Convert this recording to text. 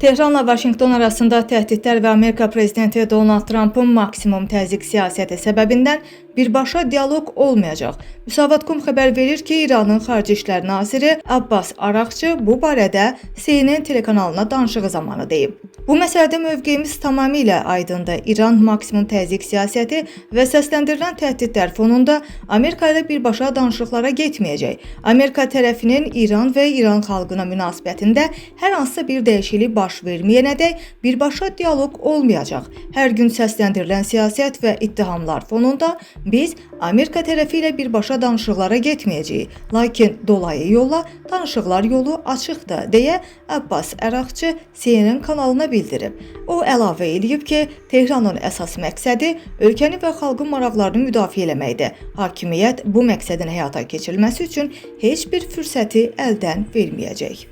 Tehranla Vaşinqton arasında təhdidlər və Amerika prezidenti Donald Trumpın maksimum təzyiq siyasəti səbəbindən birbaşa dialoq olmayacaq. Müsavat.com xəbər verir ki, İranın Xarici İşlər Naziri Abbas Araqçı bu barədə CNN telekanalına danışığı zamanı deyib. Bu məsələdə mövqeyimiz tamamilə aydındır. İran maksimum təzyiq siyasəti və səsləndirilən təhdidlər fonunda Amerika ilə birbaşa danışıqlara getməyəcək. Amerika tərəfinin İran və İran xalqına münasibətində hər hansısa bir dəyişiklik baş verməyənədək birbaşa dialoq olmayacaq. Hər gün səsləndirilən siyasət və ittihamlar fonunda biz Amerika tərəfi ilə birbaşa danışıqlara getməyəcəyik. Lakin dolayı yolla danışıqlar yolu açıqdır, deyə Abbas Araqçı CNN kanalına bildirib. O əlavə edib ki, Tehranın əsas məqsədi ölkəni və xalqın maraqlarını müdafiə eləməkdir. Hakimiyyət bu məqsədin həyata keçirilməsi üçün heç bir fürsəti əldən verməyəcək.